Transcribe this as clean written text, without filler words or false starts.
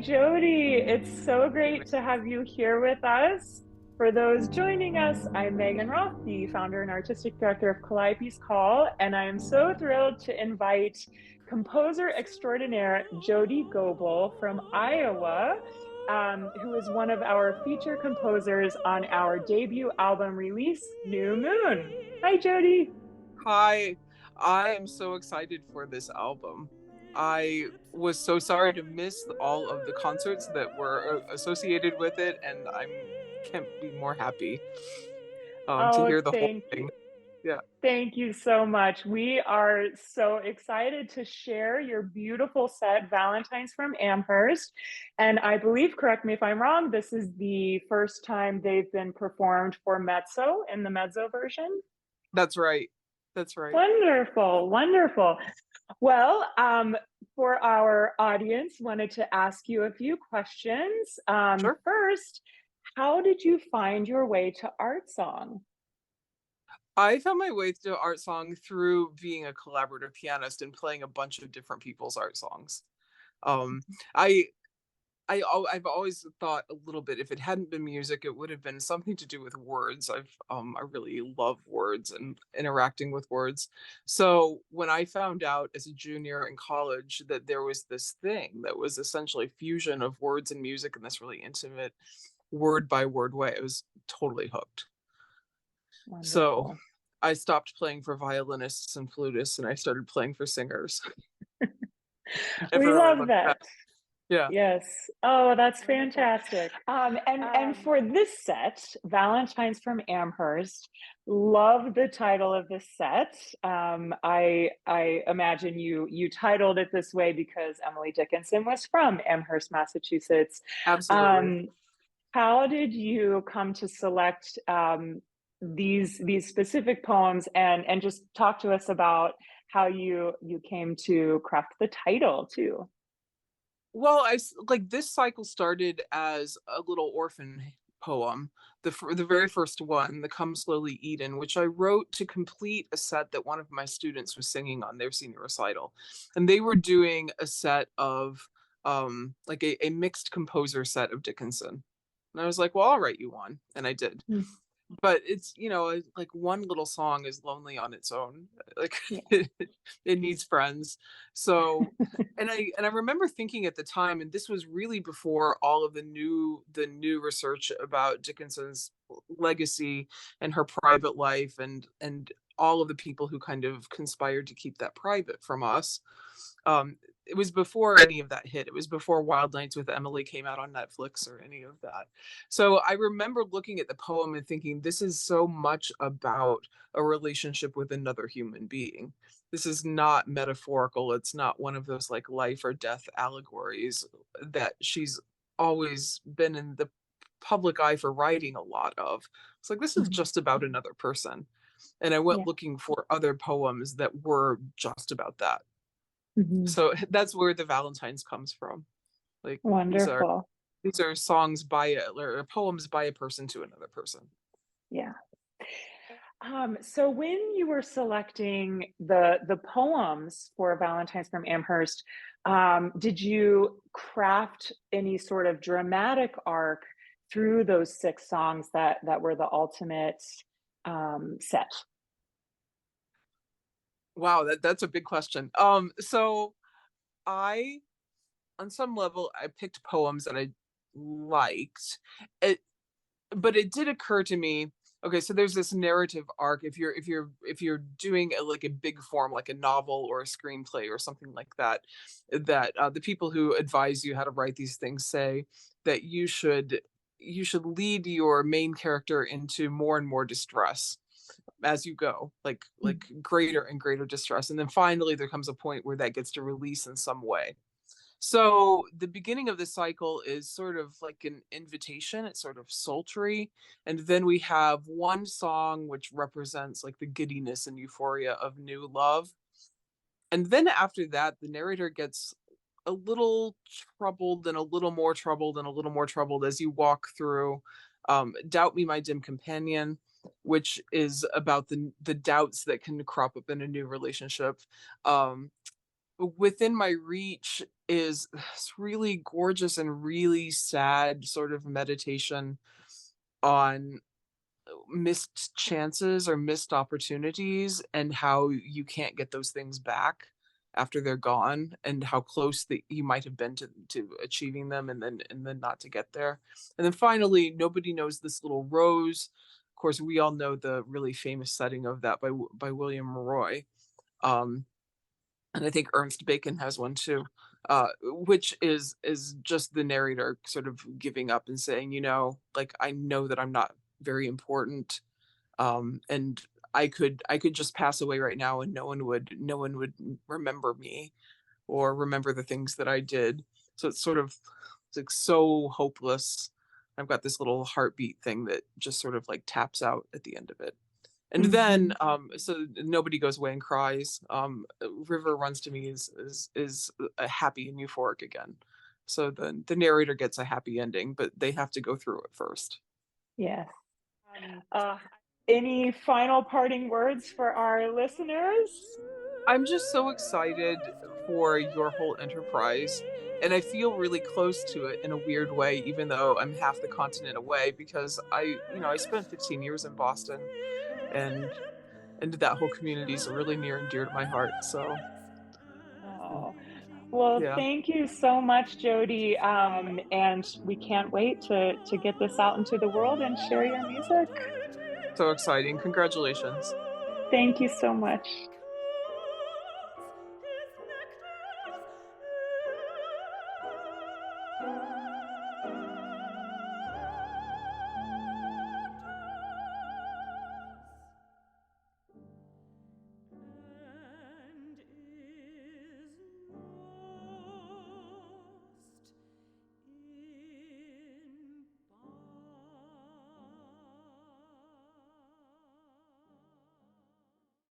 Jodi. It's so great to have you here with us. For those joining us, I'm Megan Roth, the founder and artistic director of Calliope's Call, and I am so thrilled to invite composer extraordinaire Jodi Goble from Iowa, who is one of our feature composers on our debut album release, New Moon. Hi, Jodi. Hi, I am so excited for this album. I was so sorry to miss all of the concerts that were associated with it, and I can't be more happy to Oh, hear the whole thank you. thing. Yeah, Thank you so much. We are so excited to share your beautiful set, Valentine's from Amherst. And I believe, correct me if I'm wrong, this is the first time they've been performed for mezzo in the mezzo version. that's right. That's right. Wonderful, wonderful. Well, for our audience, wanted to ask you a few questions. Sure. First, how did you find your way to art song? I found my way to art song through being a collaborative pianist and playing a bunch of different people's art songs. Um, I I've always thought a little bit if it hadn't been music, it would have been something to do with words. I really love words and interacting with words. So when I found out as a junior in college that there was this thing that was essentially fusion of words and music in this really intimate word by word way, I was totally hooked. So Wonderful. I stopped playing for violinists and flutists and I started playing for singers. We Never really love looked back. that. Yeah. Yes. Oh, that's fantastic. And for this set, Valentine's from Amherst, love the title of this set. I imagine you titled it this way because Emily Dickinson was from Amherst, Massachusetts. Absolutely. Um, how did you come to select these specific poems and just talk to us about how you came to craft the title too? Well, like this cycle started as a little orphan poem, the very first one, "The Come Slowly Eden," which I wrote to complete a set that one of my students was singing on their senior recital, and they were doing a set of like a mixed composer set of Dickinson, and I was like, "Well, I'll write you one," and I did. Mm. But it's, like one little song is lonely on its own. Like Yeah. it needs friends. So, and I remember thinking at the time, and this was really before all of the new research about Dickinson's legacy and her private life and all of the people who kind of conspired to keep that private from us. It was before any of that hit. It was before Wild Nights with Emily came out on Netflix or any of that. So I remember looking at the poem and thinking, this is so much about a relationship with another human being. This is not metaphorical. It's not one of those like life or death allegories that she's always been in the public eye for writing a lot of. It's like, this is Mhm. just about another person. And I went Yeah. looking for other poems that were just about that. Mhm. So that's where the Valentines comes from. Like these are Wonderful. these are songs by or poems by a person to another person. Yeah. So when you were selecting the poems for Valentine's from Amherst, did you craft any sort of dramatic arc through those six songs that were the ultimate set? Wow, that's a big question. So I, on some level, I picked poems that I liked. It, but it did occur to me, okay, so there's this narrative arc. If you're doing like a big form, like a novel or a screenplay or something like that, that the people who advise you how to write these things say that you should lead your main character into more and more distress as you go, like greater and greater distress, and then finally there comes a point where that gets to release in some way. So the beginning of the cycle is sort of like an invitation. It's sort of sultry. And then we have one song which represents like the giddiness and euphoria of new love. And then after that, the narrator gets a little troubled and a little more troubled and a little more troubled as you walk through Doubt Me, My Dim Companion, which is about the doubts that can crop up in a new relationship. Um, within my reach is this really gorgeous and really sad sort of meditation on missed chances or missed opportunities and how you can't get those things back after they're gone, and how close that you might have been to achieving them, and then not to get there. And then finally, nobody knows this little rose. Of course, we all know the really famous setting of that by William Roy. Um, and I think Ernst Bacon has one too, which is just the narrator sort of giving up and saying, like, I know that I'm not very important, and I could just pass away right now, and no one would remember me or remember the things that I did. So it's like so hopeless. I've got this little heartbeat thing that just sort of like taps out at the end of it. And then, Hmm. so nobody goes away and cries. River runs to me is a happy and euphoric again. So the narrator gets a happy ending, but they have to go through it first. Yes. Uh, any final parting words for our listeners? I'm just so excited for your whole enterprise. And I feel really close to it in a weird way, even though I'm half the continent away, because I spent 15 years in Boston, and that whole community is really near and dear to my heart. So Oh, well, yeah, thank you so much, Jodi. And we can't wait to get this out into the world and share your music. so exciting. Congratulations. Thank you so much.